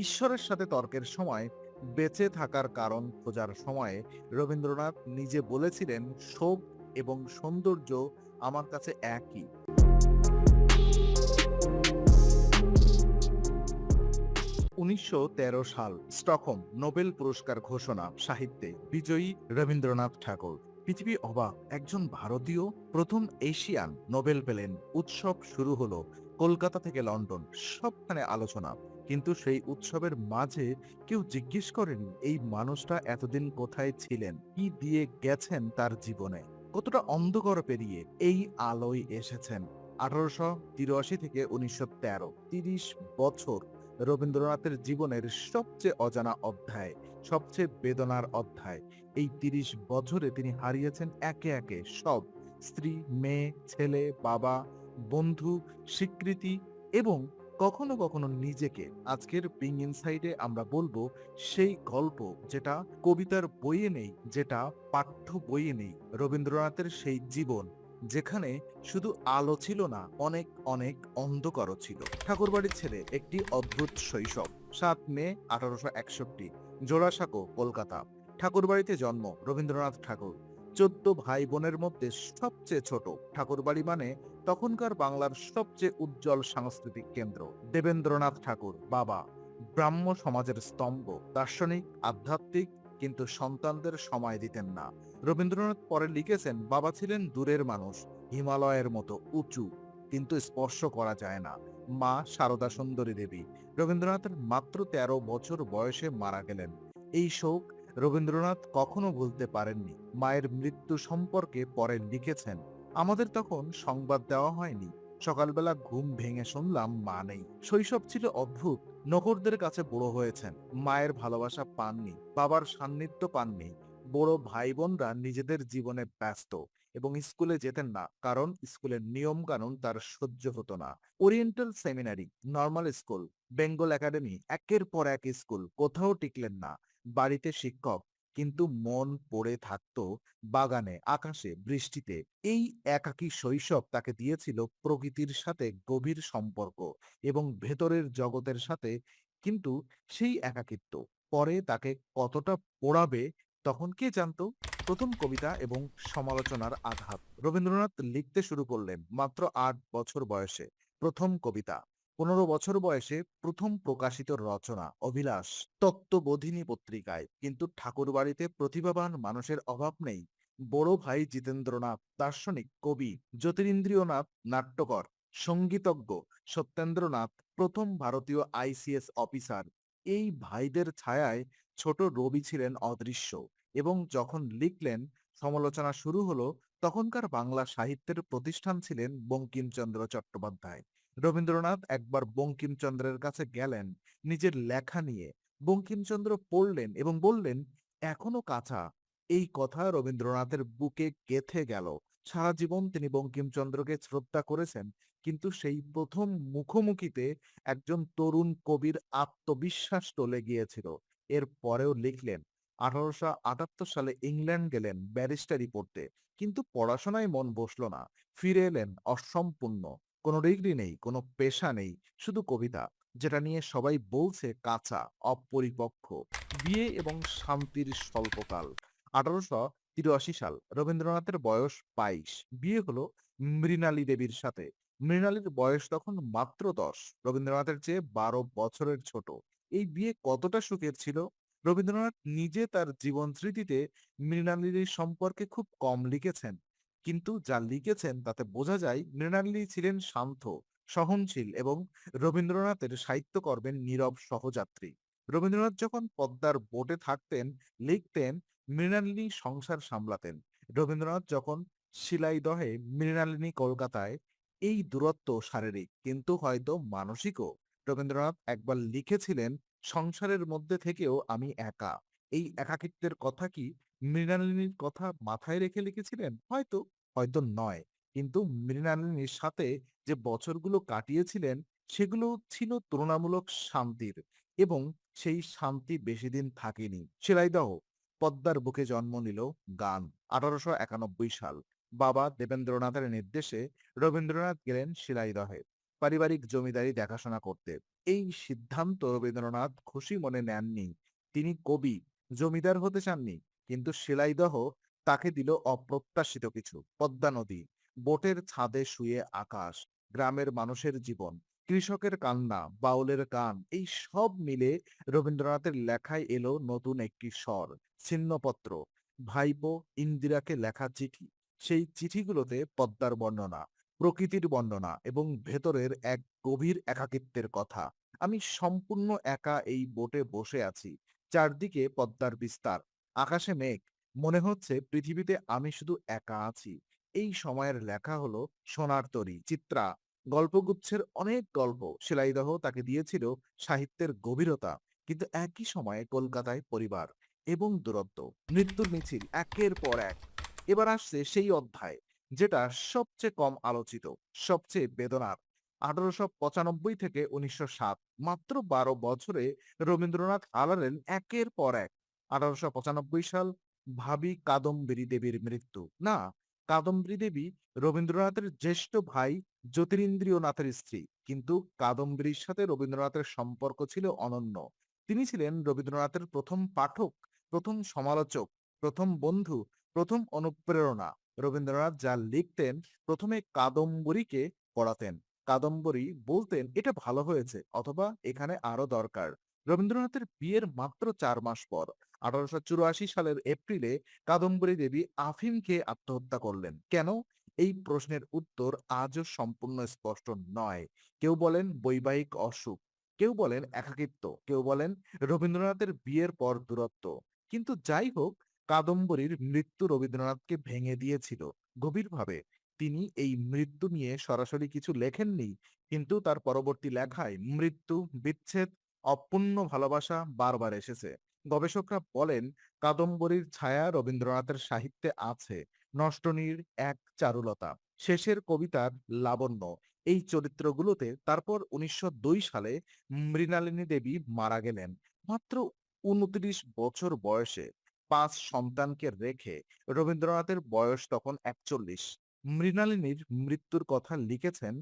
ঈশ্বরের সাথে তর্কের সময় বেঁচে থাকার কারণ খোঁজার সময়ে রবীন্দ্রনাথ নিজে বলেছিলেন, শোক এবং সৌন্দর্য আমার কাছে একই। ১৯১৩ সাল, স্টকহোম, নোবেল পুরস্কার ঘোষণা সাহিত্যে বিজয়ী রবীন্দ্রনাথ ঠাকুর। পৃথিবী অবাক, একজন ভারতীয় প্রথম এশিয়ান নোবেল পেলেন। উৎসব শুরু হলো, কলকাতা থেকে লন্ডন, সবখানে আলোচনা। কিন্তু সেই উৎসবের মাঝে কেউ জিজ্ঞেস করেনি এই মানুষটা এতদিন কোথায় ছিলেন, কি দিয়ে গেছেন তার জীবনে, কতটা অন্ধকার পেরিয়ে এই আলোয় এসেছেন। ১৮৮৩ থেকে ১৯১৩, ৩০ বছর রবীন্দ্রনাথের জীবনের সবচেয়ে অজানা অধ্যায়, সবচেয়ে বেদনার অধ্যায়। এই ৩০ বছরে তিনি হারিয়েছেন একে একে সব, স্ত্রী, মেয়ে, ছেলে, বাবা, বন্ধু, স্বীকৃতি এবং কখনো কখনো নিজেকে। আজকের বিং ইনসাইডে আমরা বলবো সেই গল্প যেটা কবিতার বইয়ে নেই, যেটা পাঠ্য বইয়ে নেই, রবীন্দ্রনাথের সেই জীবন যেখানে শুধু আলো ছিল না, অনেক অনেক অন্ধকারও ছিল। ঠাকুরবাড়ির ছেলে, একটি অদ্ভুত শৈশব। ৭ মে ১৮৬১, জোড়াসাঁকো, কলকাতা। ঠাকুরবাড়িতে জন্ম রবীন্দ্রনাথ ঠাকুর। ১৪ ভাই বোনের মধ্যে সবচেয়ে ছোট। ঠাকুরবাড়ি মানে তখনকার বাংলার সবচেয়ে উজ্জ্বল সাংস্কৃতিক কেন্দ্র। দেবেন্দ্রনাথ ঠাকুর, বাবা, ব্রাহ্ম সমাজের স্তম্ভ, দার্শনিক, আধ্যাত্মিক, কিন্তু সন্তানদের সময় দিতেন না। রবীন্দ্রনাথ পরে লিখেছেন, বাবা ছিলেন দূরের মানুষ, হিমালয়ের মতো উঁচু, কিন্তু স্পর্শ করা যায় না। মা সারদা সুন্দরী দেবী। রবীন্দ্রনাথের মাত্র ১৩ বছর বয়সে মারা গেলেন। এই শোক রবীন্দ্রনাথ কখনো ভুলতে পারেননি। মায়ের মৃত্যু সম্পর্কে পরে লিখেছেন, আমাদের তখন সংবাদ দেওয়া হয়নি। সকালবেলা ঘুম ভেঙে শুনলাম মা নেই। শৈশব ছিল অদ্ভুত। নগরদের কাছে বড় হয়েছেন, মায়ের ভালোবাসা পাননি, বাবার সান্নিধ্য পাননি। বড় ভাই বোনরা নিজেদের জীবনে ব্যস্ত এবং স্কুলে যেতেন না, কারণ স্কুলের নিয়ম কানুন তার সহ্য হতো না। Oriental seminary, normal school, Bengal academy, একের পর এক স্কুল, কোথাও টিকলেন না। বাড়িতে শিক্ষক, কিন্তু মন পড়ে থাকতো বাগানে, আকাশে, বৃষ্টিতে। এই একাকী শৈশব তাকে দিয়েছিল প্রকৃতির সাথে গভীর সম্পর্ক এবং ভেতরের জগতের সাথে। কিন্তু সেই একাকিত্ব পরে তাকে কতটা পোড়াবে তখন কে জানতো। প্রথম কবিতা এবং সমালোচনার আঘাত। রবীন্দ্রনাথ লিখতে শুরু করলেন মাত্র ৮ বছর বয়সে। প্রথম কবিতা ১৫ বছর বয়সে, প্রথম প্রকাশিত রচনা অভিলাষ তত্ত্ববোধিনী পত্রিকায়। কিন্তু ঠাকুরবাড়িতে প্রতিভাবান মানুষের অভাব নেই। বড় ভাই জিতেন্দ্রনাথ দার্শনিক, কবি, জ্যোতিরিন্দ্রিয়নাথ নাট্যকর, সঙ্গীতজ্ঞ, সত্যেন্দ্রনাথ প্রথম ভারতীয় আইসিএস অফিসার। এই ভাইদের ছায়ায় ছোট রবি ছিলেন অদৃশ্য। এবং যখন লিখলেন, সমালোচনা শুরু হলো, তখনকার বাংলা সাহিত্যের প্রতিষ্ঠান ছিলেন বঙ্কিমচন্দ্র চট্টোপাধ্যায়। রবীন্দ্রনাথ একবার বঙ্কিমচন্দ্রের কাছে গেলেন নিজের লেখা নিয়ে। বঙ্কিমচন্দ্র পড়লেন এবং বললেন, এখনো কাঁচা। এই কথা রবীন্দ্রনাথের বুকে গেঁথে গেল। সারা জীবন তিনি বঙ্কিমচন্দ্রকে শ্রদ্ধা করেছেন, কিন্তু সেই প্রথম মুখোমুখিতে একজন তরুণ কবির আত্মবিশ্বাস টলে গিয়েছিল। এর পরেও লিখলেন। ১৮৭৮ সালে ইংল্যান্ড গেলেন ব্যারিস্টারি পড়তে, কিন্তু পড়াশোনায় মন বসলো না। ফিরে এলেন অসম্পূর্ণ, কোনো ডিগ্রি নেই, কোনো পেশা নেই, শুধু কবিতা, যেটা নিয়ে সবাই বলছে কাঁচা, অপরিপক্ক। বিয়ে এবং শান্তির স্বল্পকাল। ১৮৮৩ সাল, রবীন্দ্রনাথের বয়স ২২। বিয়ে হলো মৃণালী দেবীর সাথে। মৃণালীর বয়স তখন মাত্র ১০, রবীন্দ্রনাথের চেয়ে ১২ বছরের ছোট। এই বিয়ে কতটা সুখের ছিল। রবীন্দ্রনাথ নিজে তার জীবন স্মৃতিতে মৃণালিনী সম্পর্কে খুব কম লিখেছেন, কিন্তু যা লিখেছেন তাতে বোঝা যায় মৃণালিনী ছিলেন শান্ত, সহনশীল এবং রবীন্দ্রনাথের সাহিত্যকর্মের নীরব সহযাত্রী। রবীন্দ্রনাথ যখন পদ্মার বোটে থাকতেন, লিখতেন, মৃণালিনী সংসার সামলাতেন। রবীন্দ্রনাথ যখন শিলাইদহে, মৃণালিনী কলকাতায়। এই দূরত্ব শারীরিক, কিন্তু হয়তো মানসিকও। রবীন্দ্রনাথ একবার লিখেছিলেন, সংসারের মধ্যে থেকেও আমি একা। এই একাকিত্বের কথা কি মৃণালিনীর কথা মাথায় রেখে লিখেছিলেন? হয়তো, হয়তো নয়। কিন্তু মৃণালিনীর সাথে যে বছরগুলো কাটিয়েছিলেন, সেগুলো ছিল তুলনামূলক শান্তির, এবং সেই শান্তি বেশি দিন থাকেনি। শিলাইদহ, পদ্মার বুকে জন্ম নিল গান। ১৮৯১ সাল, বাবা দেবেন্দ্রনাথের নির্দেশে রবীন্দ্রনাথ গেলেন শিলাইদহে। পারিবারিক জমিদারি দেখাশোনা করতে। এই সিদ্ধান্ত রবীন্দ্রনাথ খুশি মনে নেননি। তিনি কবি, জমিদার হতে চাননি। কিন্তু শিলাইদহ তাকে দিল অপ্রত্যাশিত কিছু। পদ্মা নদী, বোটের ছাদে শুয়ে আকাশ, গ্রামের মানুষের জীবন, কৃষকের কান্না, বাউলের গান, এই সব মিলে রবীন্দ্রনাথের লেখায় এলো নতুন একটি স্বর। ছিন্নপত্র, ভাইপো ইন্দিরাকে লেখা চিঠি। সেই চিঠিগুলোতে পদ্মার বর্ণনা, প্রকৃতির বর্ণনা এবং ভেতরের এক গভীর একাকিত্বের কথা। আমি সম্পূর্ণ একা এই বোটে বসে আছি। চারদিকে পদ্মার বিস্তার, আকাশে মেঘ। মনে হচ্ছে পৃথিবীতে আমি শুধু একা আছি। এই সময়ের লেখা হলো সোনার তরী, চিত্রা, গল্পগুচ্ছের অনেক গল্প। শিলাইদহ তাকে দিয়েছিল সাহিত্যের গভীরতা। কিন্তু একই সময়ে কলকাতায় পরিবার এবং দূরত্ব, মৃত্যুর মিছিল একের পর এক। এবার আসছে সেই অধ্যায় যেটা সবচেয়ে কম আলোচিত, সবচেয়ে বেদনার। 1895 থেকে 1907, মাত্র 12 বছরে রবীন্দ্রনাথ হারালেন একের পর এক। 1895 সাল, ভাবি কাদম্বিনী দেবীর মৃত্যু। না, কাদম্বিনী দেবী রবীন্দ্রনাথের জ্যেষ্ঠ ভাই জ্যোতিরিন্দ্রনাথের স্ত্রী। কিন্তু কাদম্বিনীর সাথে রবীন্দ্রনাথের সম্পর্ক ছিল অনন্য। তিনি ছিলেন রবীন্দ্রনাথের প্রথম পাঠক, প্রথম সমালোচক, প্রথম বন্ধু, প্রথম অনুপ্রেরণা। রবীন্দ্রনাথ যা লিখতেন প্রথমে কাদম্বরীকে পড়াতেন। কাদম্বরী বলতেন এটা ভালো হয়েছে অথবা এখানে আরো দরকার। রবীন্দ্রনাথের বিয়ের মাত্র 4 মাস পর 1884 সালের এপ্রিলে কাদম্বরী দেবী আফিম খেয়ে আত্মহত্যা করলেন। কেন? এই প্রশ্নের উত্তর আজও সম্পূর্ণ স্পষ্ট নয়। কেউ বলেন বৈবাহিক অসুখ, কেউ বলেন একাকিত্ব, কেউ বলেন রবীন্দ্রনাথের বিয়ের পর দূরত্ব। কিন্তু যাই হোক, কাদম্বরীর মৃত্যু রবীন্দ্রনাথকে ভেঙে দিয়েছিল গভীরভাবে। তিনি এই মৃত্যু নিয়ে সরাসরি কিছু লেখেননি, কিন্তু তার পরবর্তী লেখায় মৃত্যু, বিচ্ছেদ, অপূর্ণ ভালোবাসা বারবার এসেছে। গবেষকরা বলেন কাদম্বরীর ছায়া রবীন্দ্রনাথের সাহিত্যে আছে। নষ্টনীড় এক চারুলতা, শেষের কবিতার লাবণ্য, এই চরিত্রগুলোতে। তারপর 1902 সালে মৃণালিনী দেবী মারা গেলেন মাত্র 29 বছর বয়সে। 5 সন্তানকে রেখে। রবীন্দ্রনাথের বয়স তখন 41। মৃণালিনীর মৃত্যুর কথা লিখেছেন,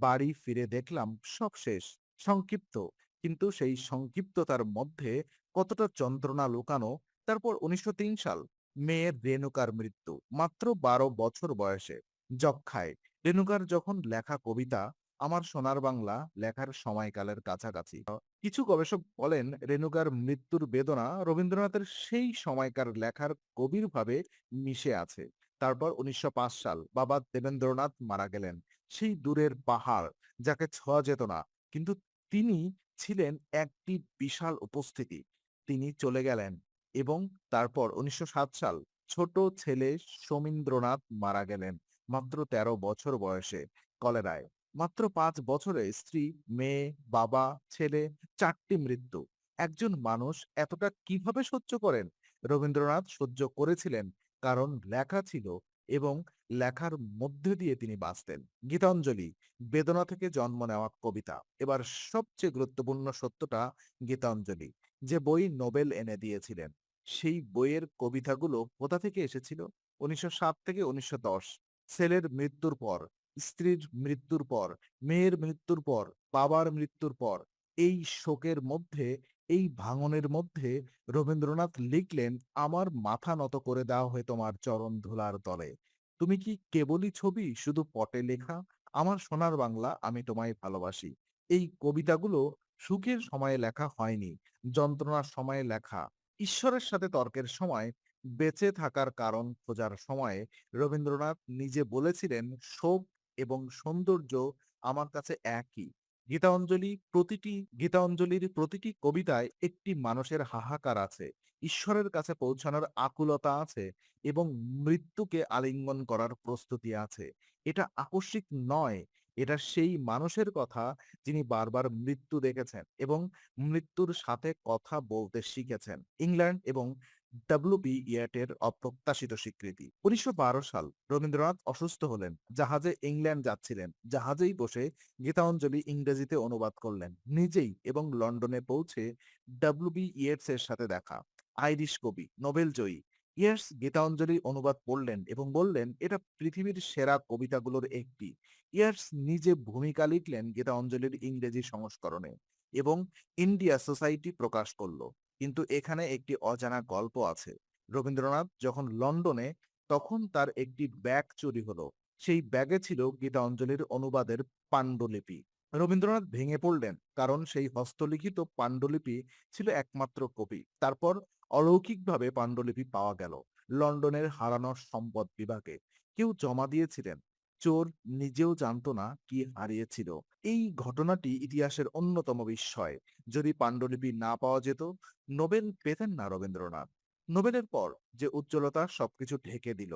বাড়ি ফিরে দেখলাম সব শেষ। সংক্ষিপ্ত, কিন্তু সেই সংক্ষিপ্ততার মধ্যে কতটা যন্ত্রণা লুকানো। তারপর 1903 সাল, মেয়ের রেণুকার মৃত্যু মাত্র 12 বছর বয়সে, যক্ষ্মায়। রেণুকার যখন লেখা কবিতা আমার সোনার বাংলা লেখার সময়কালের কাছাকাছি। কিছু গবেষক বলেন রেণুকার মৃত্যুর বেদনা রবীন্দ্রনাথের সেই সময়কার লেখার গভীরভাবে মিশে আছে। তারপর 1905 সাল, বাবা দেবেন্দ্রনাথ মারা গেলেন। সেই দূরের পাহাড় যাকে ছোঁয়া যেত না, কিন্তু তিনি ছিলেন একটি বিশাল উপস্থিতি। তিনি চলে গেলেন এবং তারপর 1907 সাল, ছোট ছেলে সোমীন্দ্রনাথ মারা গেলেন মাত্র 13 বছর বয়সে, কলেরায়। মাত্র 5 বছরে স্ত্রী, মেয়ে, বাবা, ছেলে, 4টি মৃত্যু। একজন মানুষ এতটা কিভাবে সহ্য করেন? রবীন্দ্রনাথ সহ্য করেছিলেন কারণ লেখা ছিল এবং লেখার মধ্যে দিয়ে তিনি বাঁচতেন। গীতাঞ্জলি, বেদনা থেকে জন্ম নেওয়া কবিতা। এবার সবচেয়ে গুরুত্বপূর্ণ সত্যটা, গীতাঞ্জলি যে বই নোবেল এনে দিয়েছিলেন, সেই বইয়ের কবিতাগুলো কোথা থেকে এসেছিল? 1907 থেকে 1910, ছেলের মৃত্যুর পর, স্ত্রীর মৃত্যুর পর, মেয়ের মৃত্যুর পর, বাবার মৃত্যুর পর। এই শোকের মধ্যে, এই ভাঙনের মধ্যে রবীন্দ্রনাথ লিখলেন, আমার মাথা নত করে দেওয়া হয় তোমার চরণ ধুলার তলে। তুমি কি কেবলই ছবি, শুধু পটে লেখা? আমার সোনার বাংলা, আমি তোমায় ভালোবাসি। এই কবিতাগুলো সুখের সময়ে লেখা হয়নি, যন্ত্রণার সময়ে লেখা। ঈশ্বরের সাথে তর্কের সময়, বেঁচে থাকার কারণ খোঁজার সময়ে। রবীন্দ্রনাথ নিজে বলেছিলেন, শোক এবং সৌন্দর্য আমার কাছে একই। গীতাঞ্জলির প্রতিটি কবিতায় একটি মানুষের হাহাকার আছে, ঈশ্বরের কাছে পৌঁছানোর আকুলতা আছে এবং মৃত্যুকে আলিঙ্গন করার প্রস্তুতি আছে। এটা আকস্মিক নয়, এটা সেই মানুষের কথা যিনি বারবার মৃত্যু দেখেছেন এবং মৃত্যুর সাথে কথা বলতে শিখেছেন। ইংল্যান্ড এবং ডব্লিউ.বি. ইয়েটের অপ্রত্যাশিত স্বীকৃতি। 1912 সাল, রবীন্দ্রনাথ অসুস্থ হলেন। জাহাজে ইংল্যান্ড যাচ্ছিলেন। জাহাজেই বসে গীতাঞ্জলি ইংরেজিতে অনুবাদ করলেন নিজেই এবং লন্ডনে পৌঁছে ডব্লিউ.বি. ইয়েটস এর সাথে দেখা। আইরিশ কবি, নোবেল জয়ী, ইয়ার্স গীতাঞ্জলি অনুবাদ পড়লেন এবং বললেন এটা পৃথিবীর সেরা কবিতাগুলোর একটি। ইয়ার্স নিজে ভূমিকা লিখলেন গীতাঞ্জলির ইংরেজি সংস্করণে এবং ইন্ডিয়া সোসাইটি প্রকাশ করলো। কিন্তু এখানে একটি অজানা গল্প আছে। রবীন্দ্রনাথ যখন লন্ডনে, তখন তার একটি ব্যাগ চুরি হলো। সেই ব্যাগে ছিল গীতাঞ্জলির অনুবাদের পাণ্ডুলিপি। রবীন্দ্রনাথ ভেঙে পড়লেন, কারণ সেই হস্তলিখিত পাণ্ডুলিপি ছিল একমাত্র কপি। তারপর অলৌকিকভাবে পাণ্ডুলিপি পাওয়া গেল লন্ডনের হারানো সম্পদ বিভাগে। কেউ জমা দিয়েছিলেন। চোর নিজেও জানতো না কি হারিয়েছিল। এই ঘটনাটি ইতিহাসের অন্যতম বিস্ময়। যদি পাণ্ডুলিপি না পাওয়া যেত, নোবেল পেতেন না রবীন্দ্রনাথ। নোবেলের পর যে উজ্জ্বলতা সবকিছু ঢেকে দিল।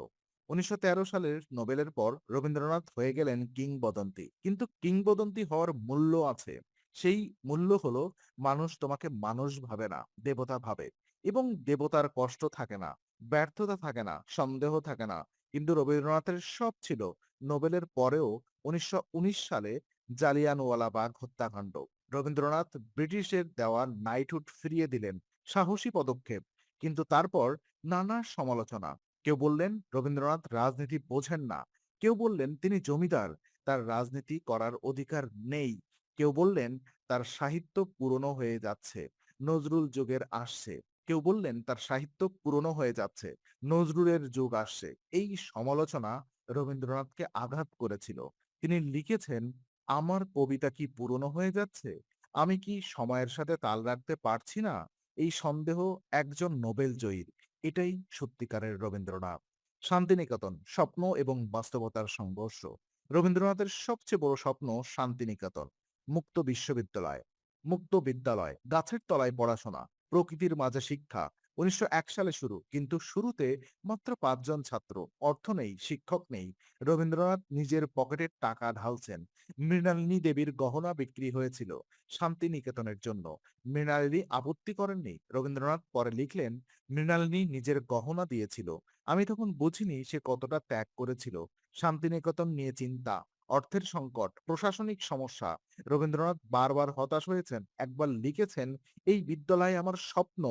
1913 সালের নোবেলের পর রবীন্দ্রনাথ হয়ে গেলেন কিংবদন্তি। কিন্তু কিংবদন্তি হওয়ার মূল্য আছে। সেই মূল্য হলো মানুষ তোমাকে মানুষ ভাবে না, দেবতা ভাবে। এবং দেবতার কষ্ট থাকে না, ব্যর্থতা থাকে না, সন্দেহ থাকে না। কিন্তু রবীন্দ্রনাথের সব ছিল। নোবেলের পরেও 1919 সালে জালিয়ানওয়ালাবাগ হত্যাকাণ্ড। রবীন্দ্রনাথ ব্রিটিশের দেওয়া নাইটহুড ফিরিয়ে দিলেন। সাহসী পদক্ষেপ। কিন্তু তারপর নানা সমালোচনা। কেউ বললেন রবীন্দ্রনাথ রাজনীতি বোঝেন না। কেউ বললেন তিনি জমিদার, তার রাজনীতি করার অধিকার নেই। কেউ বললেন তার সাহিত্য পুরনো হয়ে যাচ্ছে, নজরুল যুগের আসছে। কেউ বললেন তার সাহিত্য পুরনো হয়ে যাচ্ছে, নজরুলের যুগ আসছে। এই সমালোচনা রবীন্দ্রনাথকে আঘাত করেছিল। তিনি লিখেছেন, আমার কবিতা কি পুরনো হয়ে যাচ্ছে? আমি কি সময়ের সাথে তাল রাখতে পারছি না? এই সন্দেহ একজন নোবেল জয়ীর। এটাই সত্যিকারের রবীন্দ্রনাথ। শান্তিনিকেতন, স্বপ্ন এবং বাস্তবতার সংঘর্ষ। রবীন্দ্রনাথের সবচেয়ে বড় স্বপ্ন শান্তিনিকেতন। মুক্ত বিশ্ববিদ্যালয়, মুক্ত বিদ্যালয়, গাছের তলায় পড়াশোনা, প্রকৃতির মাঝে শিক্ষা। 1901 সালে শুরু, কিন্তু শুরুতে মাত্র 5 জন ছাত্র, অর্থ নেই, শিক্ষক নেই। রবীন্দ্রনাথ নিজের পকেটের টাকা ঢালছেন। মৃণালিনী দেবীর গহনা বিক্রি হয়েছিল শান্তিনিকেতনের জন্য। মৃণালিনী আপত্তি করেননি। রবীন্দ্রনাথ পরে লিখলেন, মৃণালিনী নিজের গহনা দিয়েছিল। আমি তখন বুঝিনি সে কতটা ত্যাগ করেছিল। শান্তিনিকেতন নিয়ে চিন্তা, অর্থের সংকট, প্রশাসনিক সমস্যা। রবীন্দ্রনাথ বারবার হতাশ হয়েছেন। একবার লিখেছেন, এই বিদ্যালয় আমার স্বপ্ন,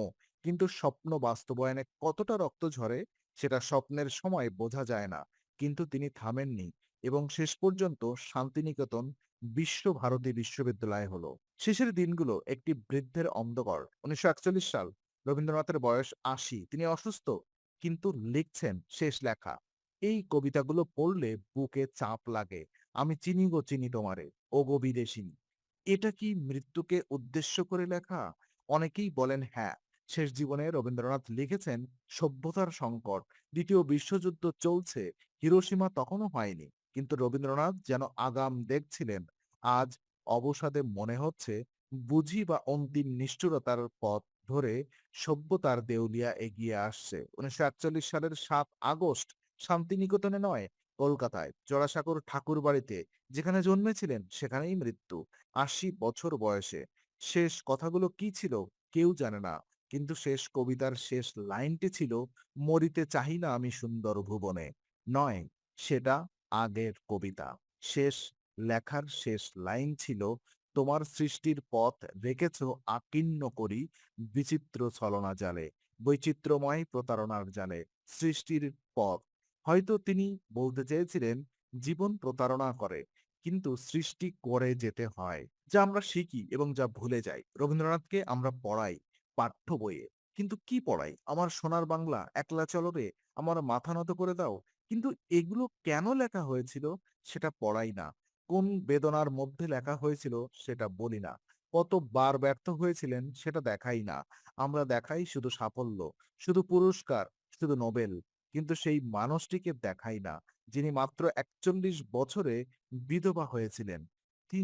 কিন্তু স্বপ্ন বাস্তবায়নে কতটা রক্ত ঝরে সেটা স্বপ্নের সময় বোঝা যায় না। কিন্তু তিনি থামেননি এবং শেষ পর্যন্ত শান্তিনিকেতন বিশ্বভারতী বিশ্ববিদ্যালয় হলো। শেষের দিনগুলো একটি বৃদ্ধের অন্ধকার। 1941 সাল, রবীন্দ্রনাথের বয়স 80। তিনি অসুস্থ, কিন্তু লিখছেন শেষ লেখা। এই কবিতাগুলো পড়লে বুকে চাপ লাগে। আমি চিনি গো চিনি তোমারে, ও গো বিদেশিনী। এটা কি মৃত্যুকে উদ্দেশ্য করে লেখা? অনেকেই বলেন হ্যাঁ। শেষ জীবনে রবীন্দ্রনাথ লিখেছেন, সভ্যতার সংকট, দ্বিতীয় বিশ্বযুদ্ধ চলছে, হিরোশিমা তখনও হয়নি। কিন্তু রবীন্দ্রনাথ যেন আগাম দেখছিলেন। আজ অবসাদে মনে হচ্ছে, বুঝি বা অন্তিম নিষ্ঠুরতার পথ ধরে সভ্যতার দেউলিয়া এগিয়ে আসছে। 1941 সালের 7 আগস্ট শান্তিনিকেতনে নয়, কলকাতায় জোড়াসাঁকোর ঠাকুর বাড়িতে, যেখানে জন্মেছিলেন সেখানেই মৃত্যু। 80 বছর বয়সে। শেষ কথাগুলো কি ছিল কেউ জানে না। কিন্তু শেষ কবিতার শেষ লাইনটি ছিল, মরিতে চাহি না আমি সুন্দর ভুবনে। নয়, সেটা আগের কবিতা। শেষ লেখার শেষ লাইন ছিল, তোমার সৃষ্টির পথ রেখেছ আকীর্ণ করি বিচিত্র ছলনা জালে, বৈচিত্র্যময় প্রতারণার জালে। সৃষ্টির পথ। হয়তো তিনি বলতে চেয়েছিলেন, জীবন প্রতারণা করে, কিন্তু সৃষ্টি করে যেতে হয়। যা আমরা শিখি এবং যা ভুলে যাই। রবীন্দ্রনাথকে আমরা পড়াই পাঠ্য বইয়ে, কিন্তু কি পড়াই? আমার সোনার বাংলা, একলা চলো রে, আমার মাথা নত করে দাও। কিন্তু এগুলো কেন লেখা হয়েছিল সেটা পড়াই না। কোন বেদনার মধ্যে লেখা হয়েছিল সেটা বলি না। কতবার ব্যর্থ হয়েছিলেন সেটা দেখাই না। আমরা দেখাই শুধু সাফল্য, শুধু পুরস্কার, শুধু নোবেল। কিন্তু সেই মানুষটিকে দেখাই না, যিনি মাত্র 41 বছরে বিধবা হয়েছিলেন।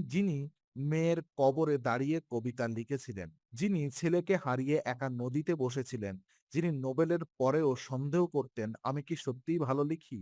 যিনি মেয়ের কবরে দাঁড়িয়ে কবিতা লিখেছিলেন, যিনি ছেলেকে হারিয়ে একা নদীতে বসেছিলেন, যিনি নোবেলের পরেও সন্দেহ করতেন আমি কি সত্যিই ভালো লিখি।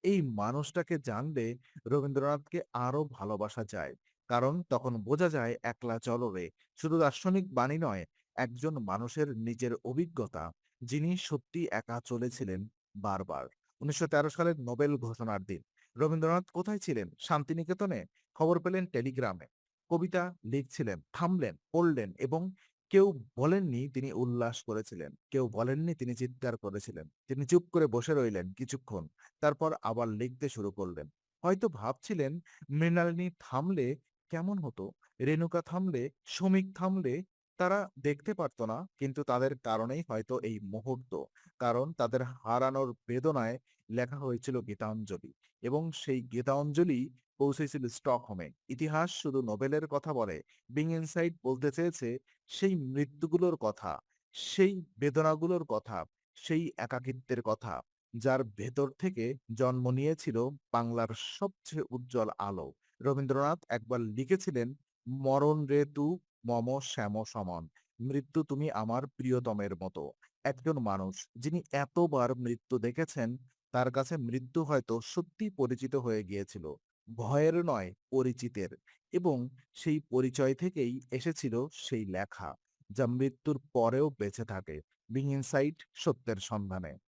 এই মানুষটাকে জানলে রবীন্দ্রনাথকে আরো ভালোবাসা যায়। কারণ তখন বোঝা যায়, একলা চলো রে শুধু দার্শনিক বাণী নয়, একজন মানুষের নিজের অভিজ্ঞতা, যিনি সত্যি একা চলেছিলেন বারবার। 1913 সালের নোবেল ঘোষণার দিন রবীন্দ্রনাথ কোথায় ছিলেন? শান্তিনিকেতনে। খবর পেলেন টেলিগ্রামে। কবিতা লিখছিলেন, থামলেন, পড়লেন এবং কেউ বলেননি তিনি উল্লাস করেছিলেন। কেউ বলেননি তিনি চিৎকার করেছিলেন। তিনি চুপ করে বসে রইলেন কিছুক্ষণ। তারপর আবার লিখতে শুরু করলেন। হয়তো ভাবছিলেন মৃণালিনী থামলে কেমন হতো? রেণুকা থামলে, সমীক থামলে তারা দেখতে পারত না। কিন্তু তাদের কারণেই হয়তো এই মুহূর্ত। কারণ তাদের হারানোর বেদনায় লেখা হয়েছিল গীতাঞ্জলি এবং সেই গীতাঞ্জলি পৌঁছেছিল স্টকহোমে। ইতিহাস শুধু নোবেলের কথা বলে, বিং ইনসাইড বলতে চেয়েছে সেই মৃত্যুগুলোর কথা, সেই বেদনাগুলোর কথা, সেই একাকিত্বের কথা, যার ভেতর থেকে জন্ম নিয়েছিল বাংলার সবচেয়ে উজ্জ্বল আলো। রবীন্দ্রনাথ একবার লিখেছিলেন, "মরণ রে তু মম শ্যাম সমন। মৃত্যু তুমি আমার প্রিয়তমের মতো।" একজন মানুষ যিনি এতবার মৃত্যু দেখেছেন, তার কাছে মৃত্যু হয়তো সত্যিই পরিচিত হয়ে গিয়েছিল। ভয়ের নয়, পরিচিতের। এবং সেই পরিচয় থেকেই এসেছিল সেই লেখা, যা মৃত্যুর পরেও বেঁচে থাকে। বিং ইনসাইড সত্যের সন্ধানে।